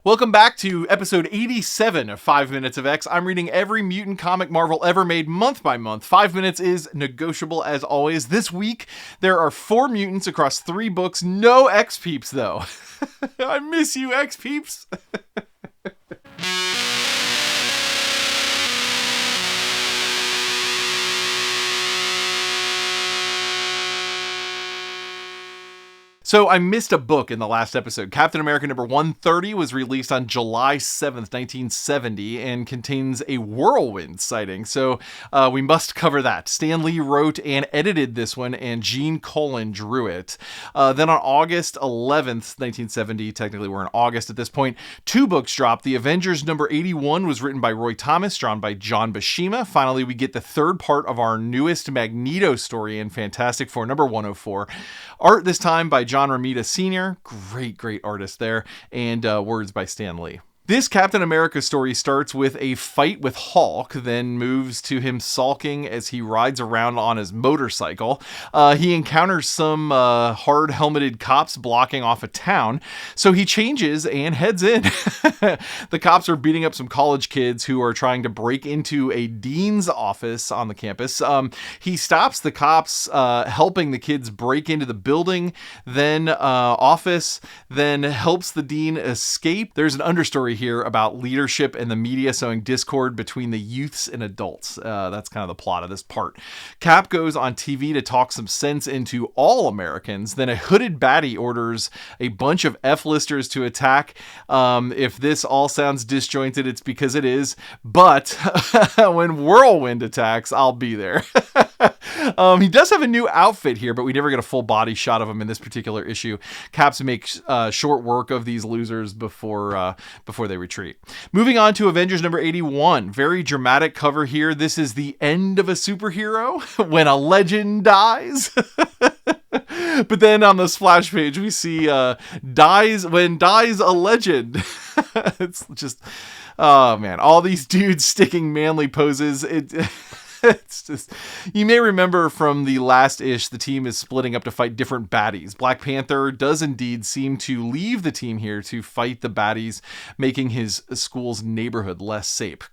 Welcome back to episode 87 of 5 Minutes of X. I'm reading every mutant comic Marvel ever made month by month. 5 minutes is negotiable as always. This week, there are 4 mutants across 3 books. No X-Peeps, though. I miss you, X-Peeps. So I missed a book in the last episode. Captain America number 130 was released on July 7th, 1970, and contains a Whirlwind sighting. So we must cover that. Stan Lee wrote and edited this one, and Gene Colan drew it. Then on August 11th, 1970, technically we're in August at this point, 2 books dropped. The Avengers number 81 was written by Roy Thomas, drawn by John Buscema. Finally, we get the third part of our newest Magneto story in Fantastic Four number 104. Art this time by John Romita Sr., great artist there, and words by Stan Lee. This Captain America story starts with a fight with Hulk, then moves to him sulking as he rides around on his motorcycle. He encounters some hard-helmeted cops blocking off a town, so he changes and heads in. The cops are beating up some college kids who are trying to break into a dean's office on the campus. He stops the cops helping the kids break into the building, then office, then helps the dean escape. There's an understory here about leadership and the media sowing discord between the youths and adults. That's kind of the plot of this part. Cap goes on TV to talk some sense into all Americans. Then a hooded baddie orders a bunch of F-listers to attack. If this all sounds disjointed, it's because it is. But when Whirlwind attacks, I'll be there. He does have a new outfit here, but we never get a full body shot of him in this particular issue. Caps makes short work of these losers before they retreat. Moving on to Avengers number 81. Very dramatic cover here. This is the end of a superhero when a legend dies. But then on the splash page, we see dies a legend. It's just, oh man, all these dudes sticking manly poses. It's just, you may remember from the last ish, the team is splitting up to fight different baddies. Black Panther does indeed seem to leave the team here to fight the baddies, making his school's neighborhood less safe.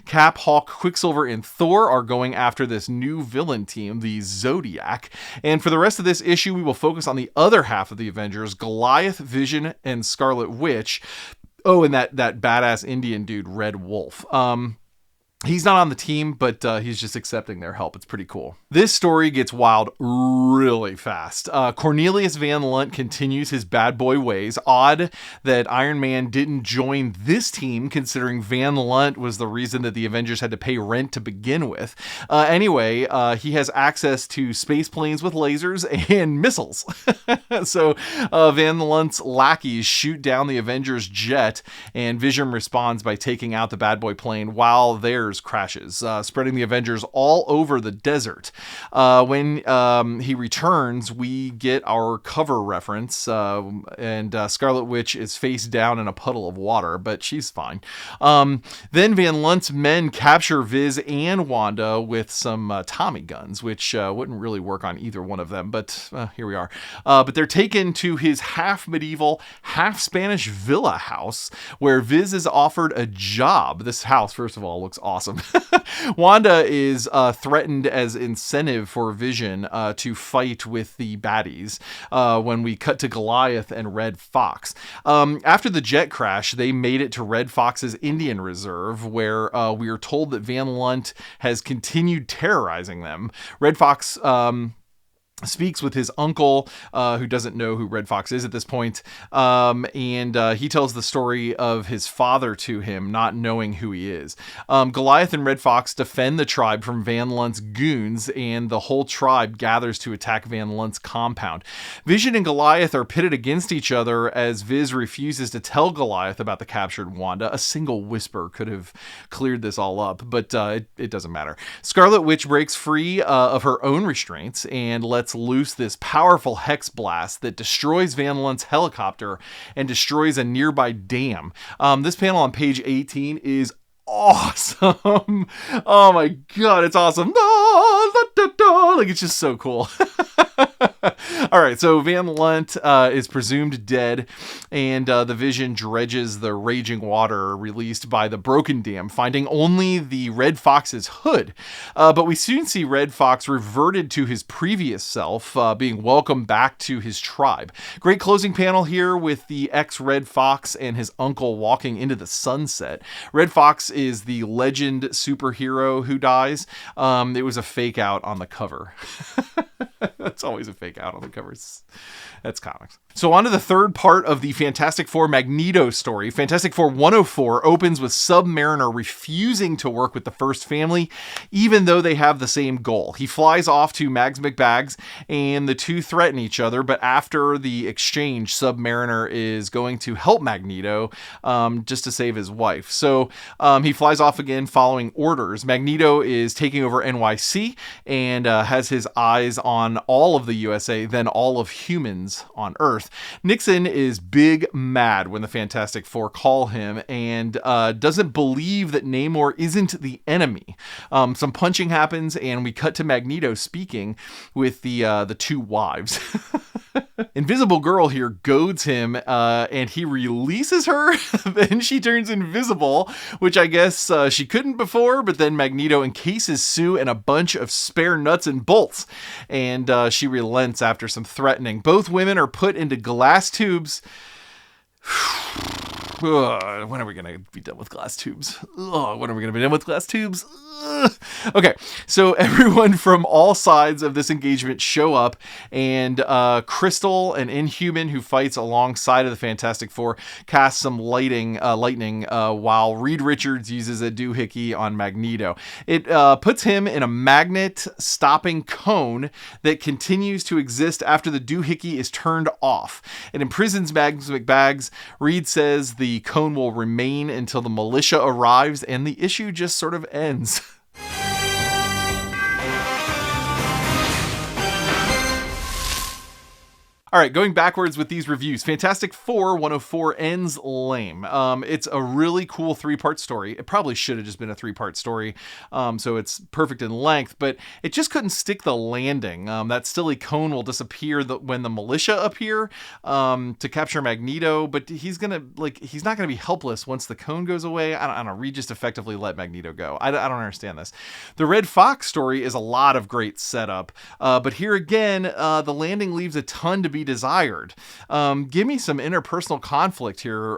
Cap, Hawk, Quicksilver, and Thor are going after this new villain team, the Zodiac. And for the rest of this issue, we will focus on the other half of the Avengers, Goliath, Vision, and Scarlet Witch. Oh, and that badass Indian dude, Red Wolf. He's not on the team, but he's just accepting their help. It's pretty cool. This story gets wild really fast. Cornelius Van Lunt continues his bad boy ways. Odd that Iron Man didn't join this team, considering Van Lunt was the reason that the Avengers had to pay rent to begin with. Anyway, he has access to space planes with lasers and missiles. So Van Lunt's lackeys shoot down the Avengers jet, and Vision responds by taking out the bad boy plane while theirs crashes, spreading the Avengers all over the desert. When he returns, we get our cover reference, and Scarlet Witch is face down in a puddle of water, but she's fine. Then Van Lunt's men capture Viz and Wanda with some Tommy guns, which wouldn't really work on either one of them, but here we are. But they're taken to his half medieval, half Spanish villa house, where Viz is offered a job. This house, first of all, looks awesome. Wanda is threatened as incentive for Vision to fight with the baddies when we cut to Goliath and Red Fox. After the jet crash, they made it to Red Fox's Indian Reserve, where we are told that Van Lunt has continued terrorizing them. Red Fox speaks with his uncle, who doesn't know who Red Fox is at this point, and he tells the story of his father to him, not knowing who he is. Goliath and Red Fox defend the tribe from Van Lunt's goons, and the whole tribe gathers to attack Van Lunt's compound. Vision and Goliath are pitted against each other as Viz refuses to tell Goliath about the captured Wanda. A single whisper could have cleared this all up, but it doesn't matter. Scarlet Witch breaks free of her own restraints and lets loose this powerful hex blast that destroys Van Lunt's helicopter and destroys a nearby dam. This panel on page 18 is awesome. Oh my god, it's awesome. Like, it's just so cool. All right, so Van Lunt is presumed dead, and the Vision dredges the raging water released by the broken dam, finding only the Red Fox's hood. But we soon see Red Fox reverted to his previous self, being welcomed back to his tribe. Great closing panel here with the ex-Red Fox and his uncle walking into the sunset. Red Fox is the legend superhero who dies. It was a fake out on the cover. That's always a fake out on the covers. That's comics. So on to the third part of the Fantastic Four Magneto story. Fantastic Four 104 opens with Submariner refusing to work with the First Family, even though they have the same goal. He flies off to Mags McBags, and the two threaten each other, but after the exchange, Submariner is going to help Magneto just to save his wife. So he flies off again following orders. Magneto is taking over NYC and has his eyes on all of the USA, then all of humans on Earth. Nixon is big mad when the Fantastic Four call him and doesn't believe that Namor isn't the enemy. Some punching happens and we cut to Magneto speaking with the two wives. Invisible Girl here goads him and he releases her. Then she turns invisible, which I guess she couldn't before, but then Magneto encases Sue in a bunch of spare nuts and bolts, and she relents after some threatening. Both women are put into glass tubes. When are we going to be done with glass tubes? When are we going to be done with glass tubes? Okay, so everyone from all sides of this engagement show up, and Crystal, an Inhuman who fights alongside of the Fantastic Four, casts some lightning while Reed Richards uses a doohickey on Magneto. It puts him in a magnet-stopping cone that continues to exist after the doohickey is turned off. It imprisons Mags McBags. Reed says the cone will remain until the militia arrives, and the issue just sort of ends. All right, going backwards with these reviews. Fantastic Four 104 ends lame. It's a really cool 3-part story. It probably should have just been a 3-part story, so it's perfect in length, but it just couldn't stick the landing. That silly cone will disappear when the militia appear to capture Magneto, but he's not gonna be helpless once the cone goes away. I don't know. Reed just effectively let Magneto go. I don't understand this. The Red Fox story is a lot of great setup, but here again, the landing leaves a ton to be desired. Give me some interpersonal conflict here,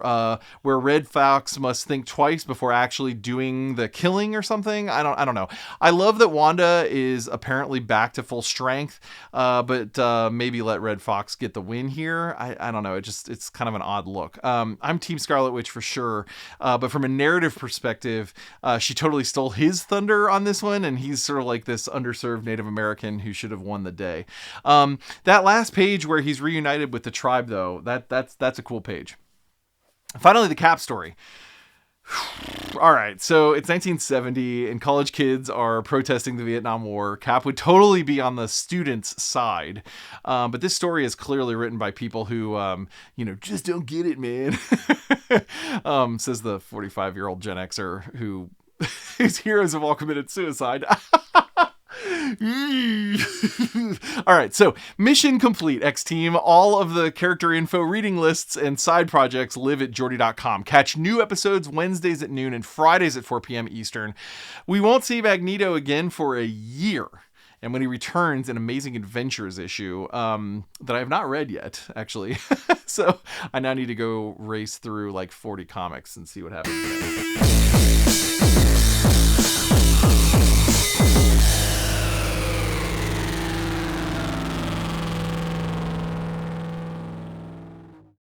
where Red Fox must think twice before actually doing the killing or something. I don't know. I love that Wanda is apparently back to full strength, but maybe let Red Fox get the win here. I don't know. It's kind of an odd look. I'm Team Scarlet Witch for sure, but from a narrative perspective, she totally stole his thunder on this one, and he's sort of like this underserved Native American who should have won the day. That last page where he's reunited with the tribe, though, that's a cool page. Finally, the Cap story. All right, so it's 1970 and college kids are protesting the Vietnam War. Cap would totally be on the students' side, but this story is clearly written by people who just don't get it, man. Says the 45-year-old Gen Xer whose heroes have all committed suicide. All right, so mission complete, X-Team. All of the character info, reading lists, and side projects live at Jordy.com. Catch new episodes Wednesdays at noon and Fridays at 4 p.m. Eastern. We won't see Magneto again for a year. And when he returns, an Amazing Adventures issue that I have not read yet, actually. So I now need to go race through like 40 comics and see what happens.